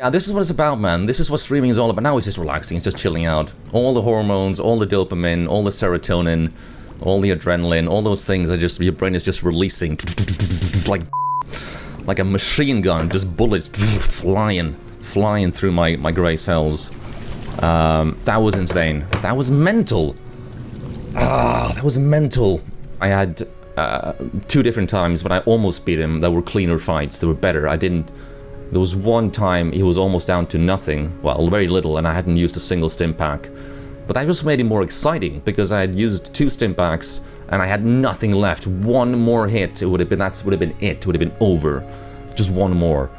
Yeah, this is what it's about, man. This is what streaming is all about. Now it's just relaxing, it's just chilling out. All the hormones, all the dopamine, all the serotonin, all the adrenaline, all those things are just, your brain is just releasing. Like a machine gun, just bullets flying through my grey cells. That was insane. That was mental. That was mental. I had 2 different times, but I almost beat him. That were cleaner fights. They were better. There was one time he was almost down to nothing. Well, very little, and I hadn't used a single stim pack. But that just made it more exciting, because I had used 2 stim packs, and I had nothing left. One more hit, it would have been it. It would have been over. Just one more.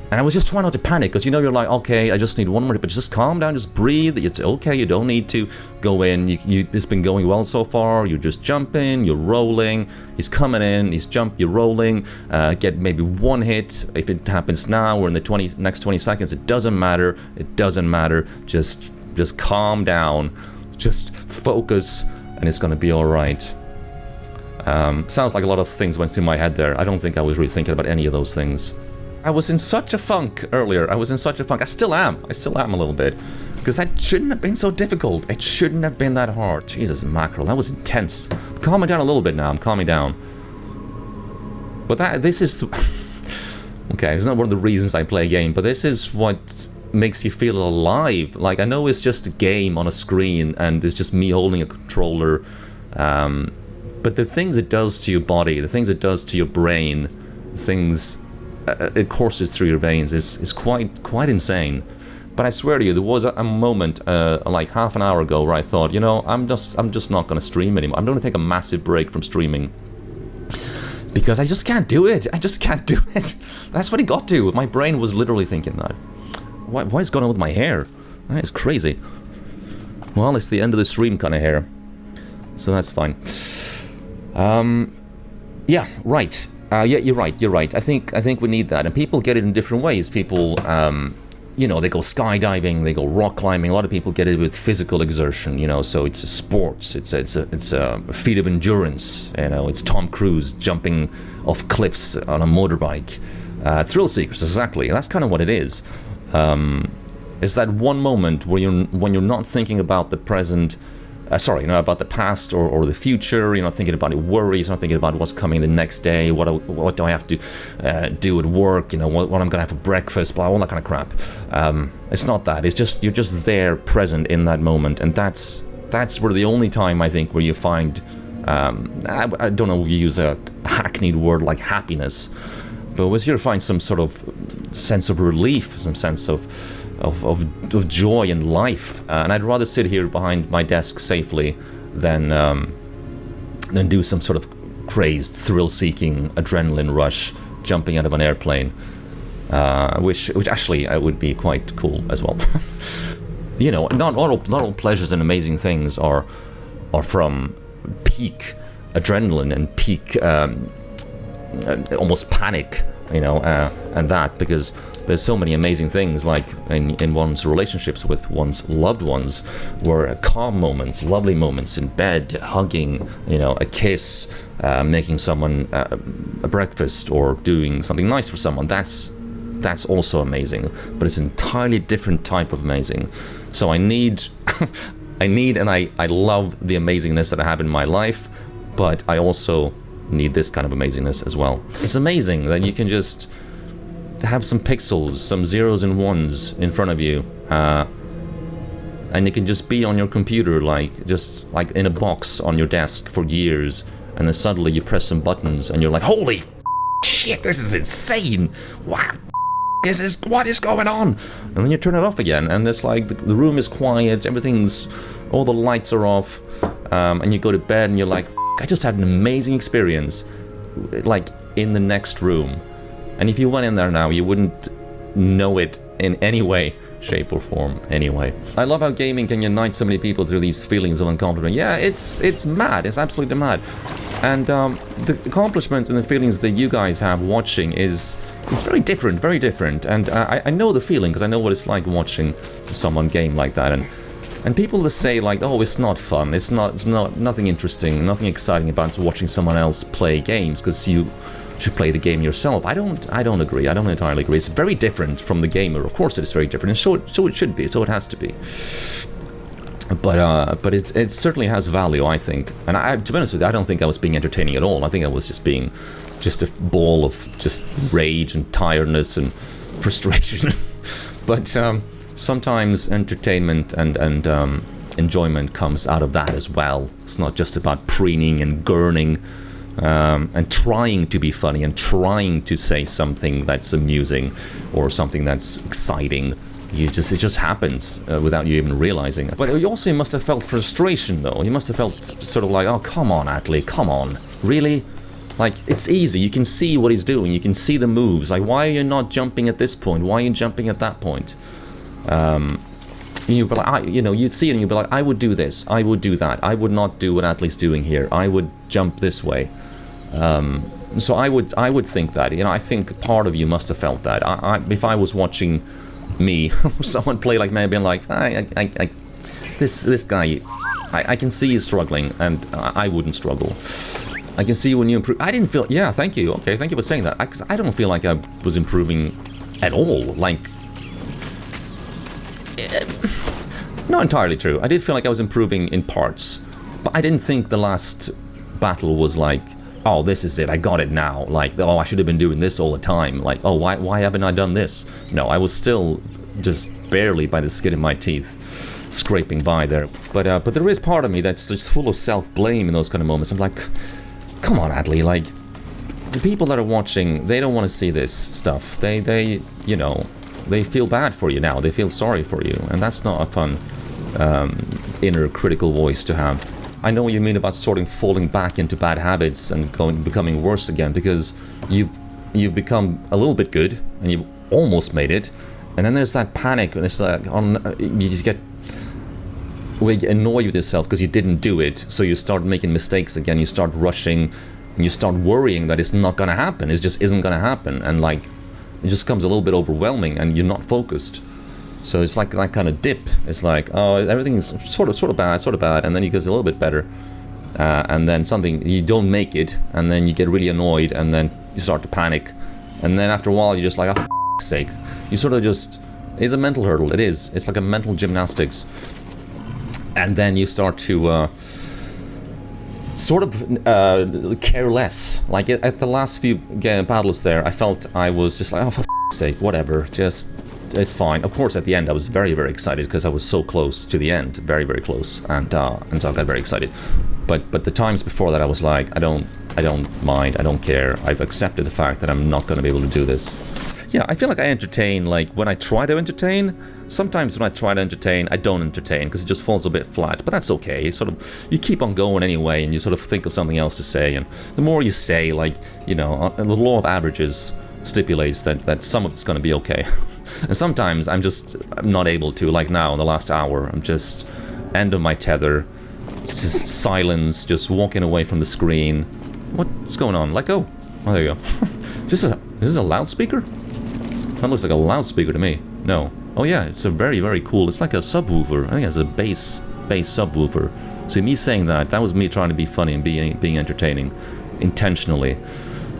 And I was just trying not to panic, because you're like, okay, I just need one more hit, but just calm down, just breathe. It's okay, you don't need to go in. It's been going well so far. You're just jumping, you're rolling. He's coming in, you're rolling. Get maybe one hit. If it happens now or in the next 20 seconds, it doesn't matter. It doesn't matter. Just calm down. Just focus, and it's gonna be all right. Sounds like a lot of things went through my head there. I don't think I was really thinking about any of those things. I was in such a funk earlier. I still am a little bit. Because that shouldn't have been so difficult. It shouldn't have been that hard. Jesus mackerel, that was intense. I'm calming down a little bit now. I'm calming down. But this is... okay, it's not one of the reasons I play a game, but this is what makes you feel alive. Like, I know it's just a game on a screen, and it's just me holding a controller. But the things it does to your body, the things it does to your brain, things... it courses through your veins is quite insane. But I swear to you, there was a moment like half an hour ago where I thought, I'm just not going to stream anymore. I'm going to take a massive break from streaming, because I just can't do it. I just can't do it. That's what it got to. My brain was literally thinking that. What is going on with my hair? That is crazy. Well, it's the end of the stream kind of hair, so that's fine. Yeah, right. Yeah, you're right. I think we need that, and people get it in different ways. People, they go skydiving, they go rock climbing. A lot of people get it with physical exertion, so it's a sports, it's a feat of endurance. It's Tom Cruise jumping off cliffs on a motorbike. Thrill seekers, exactly. That's kind of what it is. It's that one moment where when you're not thinking about the present. About the past or the future. You're not thinking about your worries. You're not thinking about what's coming the next day. What do I have to do at work? What I'm gonna have for breakfast. Blah, all that kind of crap. It's not that. It's just you're just there, present in that moment, and that's where the only time I think where you find. I don't know. You use a hackneyed word like happiness, but was you find some sort of sense of relief, some sense of joy in life, and I'd rather sit here behind my desk safely than do some sort of crazed, thrill-seeking adrenaline rush, jumping out of an airplane, which actually would be quite cool as well. Not all pleasures and amazing things are from peak adrenaline and peak almost panic, and that, because there's so many amazing things, like in one's relationships with one's loved ones, where calm moments, lovely moments in bed, hugging, a kiss, making someone a breakfast, or doing something nice for someone. That's also amazing, but it's an entirely different type of amazing. So I need and I love the amazingness that I have in my life, but I also need this kind of amazingness as well. It's amazing that you can just have some pixels, some zeros and ones in front of you, and you can just be on your computer just like in a box on your desk for years, and then suddenly you press some buttons and you're like, holy shit, this is insane, what is going on? And then you turn it off again, and it's like the room is quiet, all the lights are off, and you go to bed and you're like, I just had an amazing experience, like in the next room. And if you went in there now, you wouldn't know it in any way, shape or form anyway. I love how gaming can unite so many people through these feelings of accomplishment. Yeah, it's mad. It's absolutely mad. And the accomplishments and the feelings that you guys have watching it's very different, very different. And I know the feeling, because I know what it's like watching someone game like that. And people that say like, oh, it's not fun, it's not nothing interesting, nothing exciting about watching someone else play games, because should play the game yourself. I don't agree. I don't entirely agree. It's very different from the gamer. Of course, it is very different, and so it should be. So it has to be. But it certainly has value, I think. And to be honest with you, I don't think I was being entertaining at all. I think I was just being just a ball of just rage and tiredness and frustration. But sometimes entertainment and enjoyment comes out of that as well. It's not just about preening and gurning and trying to be funny and trying to say something that's amusing or something that's exciting. It just happens without you even realizing it. But you also must have felt frustration, though. You must have felt sort of like, oh, come on, Atli, come on. Really? Like, it's easy. You can see what he's doing. You can see the moves. Like, why are you not jumping at this point? Why are you jumping at that point? You'd be like, you'd see it and you'd be like, I would do this. I would do that. I would not do what Atli's doing here. I would jump this way. So I would think that. I think part of you must have felt that. If I was watching me, someone play like me, I'd be like, this guy, I can see he's struggling, and I wouldn't struggle. I can see when you improve. I didn't feel. Yeah, thank you. Okay, thank you for saying that. I don't feel like I was improving at all. Like, not entirely true. I did feel like I was improving in parts, but I didn't think the last battle was like, oh, this is it, I got it now. Like, oh, I should have been doing this all the time. Like, oh, why haven't I done this? No, I was still just barely by the skin of my teeth, scraping by there. But there is part of me that's just full of self-blame in those kind of moments. I'm like, come on, Atli, like, the people that are watching, they don't want to see this stuff. They feel bad for you now. They feel sorry for you, and that's not a fun inner critical voice to have. I know what you mean about falling back into bad habits and becoming worse again, because you've become a little bit good and you've almost made it, and then there's that panic, and it's like you just get annoyed with yourself because you didn't do it, so you start making mistakes again. You start rushing, and you start worrying that it's not going to happen. It just isn't going to happen, and like it just becomes a little bit overwhelming, and you're not focused. So it's like that kind of dip. It's like, oh, everything's sort of bad, and then it gets a little bit better, and then you don't make it, and then you get really annoyed, and then you start to panic, and then after a while you're just like, oh, for f***'s sake. You sort of just, it's a mental hurdle. It is. It's like a mental gymnastics, and then you start to sort of care less. Like at the last few battles there, I felt I was just like, oh, for f***'s sake, whatever, just. It's fine. Of course, at the end, I was very, very excited because I was so close to the end, very, very close, and so I got very excited. But the times before that, I was like, I don't mind, I don't care. I've accepted the fact that I'm not going to be able to do this. Yeah, I feel like I entertain. Like when I try to entertain, sometimes when I try to entertain, I don't entertain because it just falls a bit flat. But that's okay. You keep on going anyway, and you sort of think of something else to say. And the more you say, like the law of averages stipulates that some of it's going to be okay. And sometimes I'm not able to, like now in the last hour, I'm just end of my tether, just silence, just walking away from the screen. What's going on? Let go. Oh, there you go. Is this a loudspeaker? That looks like a loudspeaker to me. No. Oh yeah, it's a very, very cool, it's like a subwoofer. I think it's a bass subwoofer. See, me saying that was me trying to be funny and being entertaining intentionally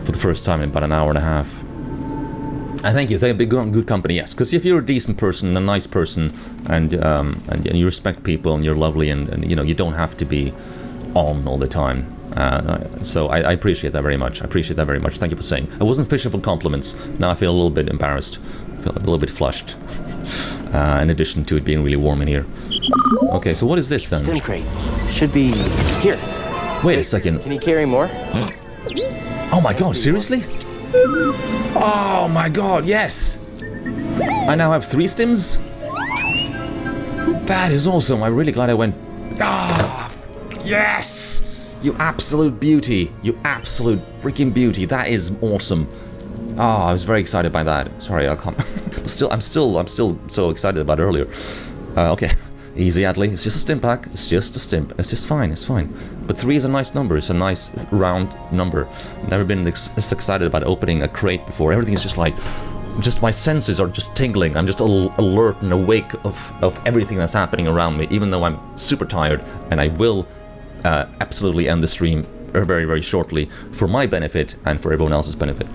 for the first time in about an hour and a half. I thank you. Thank you. Good company, yes. Because if you're a decent person, a nice person, and you respect people, and you're lovely, and you don't have to be on all the time. So I appreciate that very much. Thank you for saying. I wasn't fishing for compliments. Now I feel a little bit embarrassed. I feel a little bit flushed. In addition to it being really warm in here. Okay, so what is this then? Stim crate. Should be here. Wait a second. Can you carry more? Oh my god, seriously? Oh my god, yes! I now have 3 stims? That is awesome. I'm really glad I went... Ah! Yes! You absolute beauty. You absolute freaking beauty. That is awesome. Ah, I was very excited by that. Sorry, I can't... I'm still so excited about it earlier. Okay. Easy, Atli. It's just a stim pack. It's just a stim. It's just fine. It's fine. But 3 is a nice number. It's a nice round number. Never been this excited about opening a crate before. Everything is just like, my senses are just tingling. I'm just alert and awake of everything that's happening around me, even though I'm super tired. And I will absolutely end the stream very, very shortly for my benefit and for everyone else's benefit.